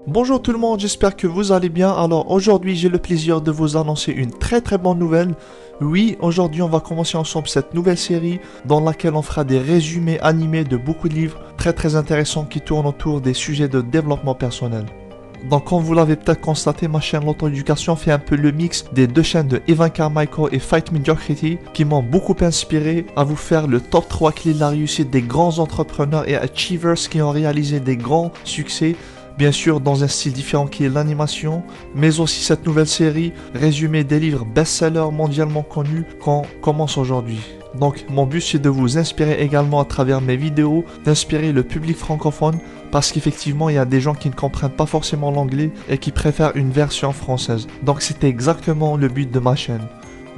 Bonjour tout le monde, j'espère que vous allez bien. Alors aujourd'hui j'ai le plaisir de vous annoncer une très bonne nouvelle. Oui, aujourd'hui on va commencer ensemble cette nouvelle série dans laquelle on fera des résumés animés de beaucoup de livres très intéressants qui tournent autour des sujets de développement personnel. Donc comme vous l'avez peut-être constaté, ma chaîne L'Auto-Éducation fait un peu le mix des deux chaînes de Evan Carmichael et Fight Mediocrity qui m'ont beaucoup inspiré à vous faire le top 3 clés de la réussite des grands entrepreneurs et achievers qui ont réalisé des grands succès. Bien sûr dans un style différent qui est l'animation, mais aussi cette nouvelle série résumée des livres best-sellers mondialement connus qu'on commence aujourd'hui. Donc mon but c'est de vous inspirer également à travers mes vidéos, d'inspirer le public francophone parce qu'effectivement il y a des gens qui ne comprennent pas forcément l'anglais et qui préfèrent une version française. Donc c'était exactement le but de ma chaîne.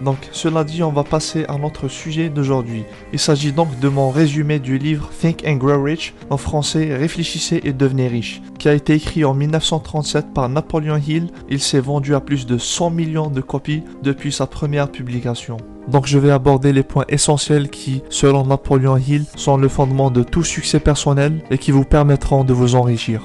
Donc cela dit, on va passer à notre sujet d'aujourd'hui. Il s'agit donc de mon résumé du livre Think and Grow Rich, en français Réfléchissez et devenez riche, qui a été écrit en 1937 par Napoleon Hill. Il s'est vendu à plus de 100 millions de copies depuis sa première publication. Donc je vais aborder les points essentiels qui, selon Napoleon Hill, sont le fondement de tout succès personnel et qui vous permettront de vous enrichir.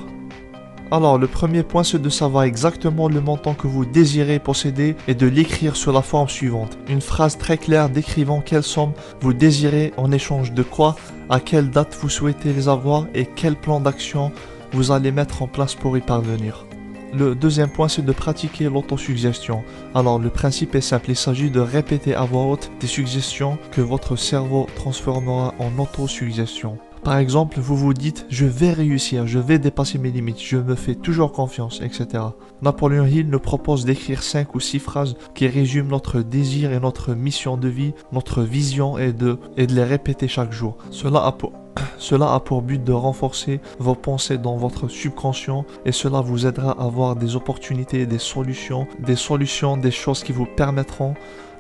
Alors, le premier point, c'est de savoir exactement le montant que vous désirez posséder et de l'écrire sur la forme suivante. Une phrase très claire décrivant quelle somme vous désirez en échange de quoi, à quelle date vous souhaitez les avoir et quel plan d'action vous allez mettre en place pour y parvenir. Le deuxième point, c'est de pratiquer l'autosuggestion. Alors, le principe est simple, il s'agit de répéter à voix haute des suggestions que votre cerveau transformera en autosuggestion. Par exemple, vous vous dites « je vais réussir, je vais dépasser mes limites, je me fais toujours confiance, etc. » Napoleon Hill nous propose d'écrire 5 ou 6 phrases qui résument notre désir et notre mission de vie, notre vision et de les répéter chaque jour. Cela a pour but de renforcer vos pensées dans votre subconscient et cela vous aidera à avoir des opportunités, des solutions, des choses qui vous permettront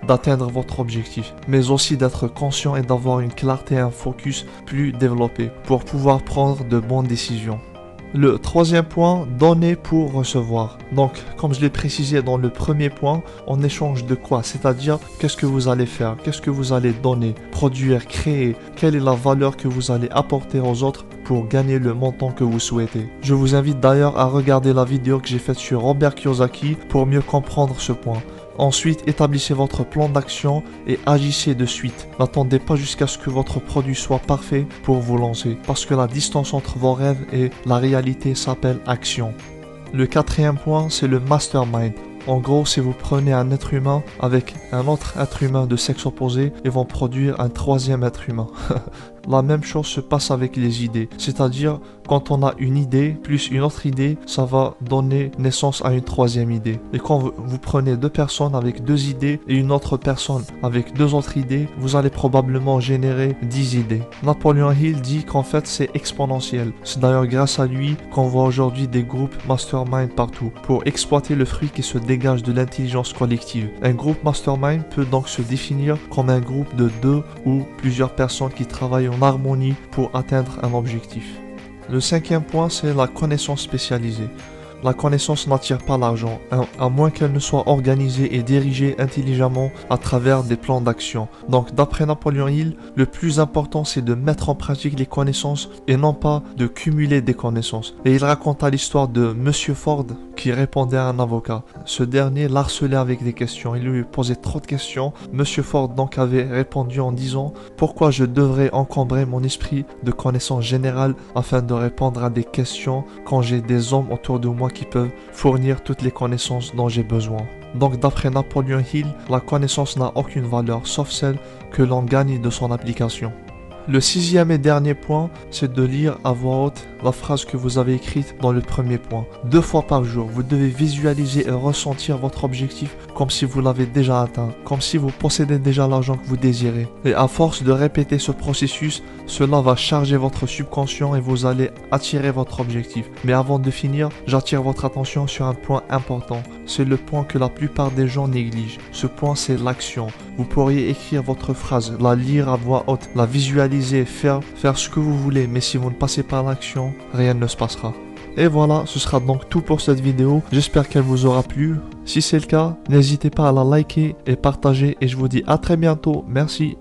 d'atteindre votre objectif, mais aussi d'être conscient et d'avoir une clarté et un focus plus développé pour pouvoir prendre de bonnes décisions. Le troisième point, donner pour recevoir. Donc, comme je l'ai précisé dans le premier point, en échange de quoi? C'est-à-dire, qu'est-ce que vous allez faire? Qu'est-ce que vous allez donner? Produire, créer? Quelle est la valeur que vous allez apporter aux autres pour gagner le montant que vous souhaitez? Je vous invite d'ailleurs à regarder la vidéo que j'ai faite sur Robert Kiyosaki pour mieux comprendre ce point. Ensuite, établissez votre plan d'action et agissez de suite. N'attendez pas jusqu'à ce que votre produit soit parfait pour vous lancer, parce que la distance entre vos rêves et la réalité s'appelle action. Le quatrième point, c'est le mastermind. En gros, si vous prenez un être humain avec un autre être humain de sexe opposé, ils vont produire un troisième être humain. La même chose se passe avec les idées, c'est-à-dire quand on a une idée plus une autre idée, ça va donner naissance à une troisième idée. Et quand vous prenez deux personnes avec deux idées et une autre personne avec deux autres idées, vous allez probablement générer 10 idées. Napoleon Hill dit qu'en fait c'est exponentiel. C'est d'ailleurs grâce à lui qu'on voit aujourd'hui des groupes mastermind partout pour exploiter le fruit qui se dégage de l'intelligence collective. Un groupe mastermind peut donc se définir comme un groupe de deux ou plusieurs personnes qui travaillent en harmonie pour atteindre un objectif. Le cinquième point, c'est la connaissance spécialisée. La connaissance n'attire pas l'argent, à moins qu'elle ne soit organisée et dirigée intelligemment à travers des plans d'action. Donc d'après Napoleon Hill, le plus important c'est de mettre en pratique les connaissances et non pas de cumuler des connaissances. Et il raconta l'histoire de Monsieur Ford qui répondait à un avocat. Ce dernier l'harcelait avec des questions, il lui posait trop de questions. Monsieur Ford donc avait répondu en disant « Pourquoi je devrais encombrer mon esprit de connaissances générales afin de répondre à des questions quand j'ai des hommes autour de moi qui peuvent fournir toutes les connaissances dont j'ai besoin. » Donc d'après Napoleon Hill, la connaissance n'a aucune valeur sauf celle que l'on gagne de son application. Le sixième et dernier point, c'est de lire à voix haute la phrase que vous avez écrite dans le premier point. 2 fois par jour, vous devez visualiser et ressentir votre objectif comme si vous l'avez déjà atteint, comme si vous possédez déjà l'argent que vous désirez. Et à force de répéter ce processus, cela va charger votre subconscient et vous allez attirer votre objectif. Mais avant de finir, j'attire votre attention sur un point important. C'est le point que la plupart des gens négligent. Ce point, c'est l'action. Vous pourriez écrire votre phrase, la lire à voix haute, la visualiser, faire ce que vous voulez, mais si vous ne passez pas à l'action, rien ne se passera. Et voilà, ce sera donc tout pour cette vidéo. J'espère qu'elle vous aura plu. Si c'est le cas, n'hésitez pas à la liker et partager et je vous dis à très bientôt. Merci.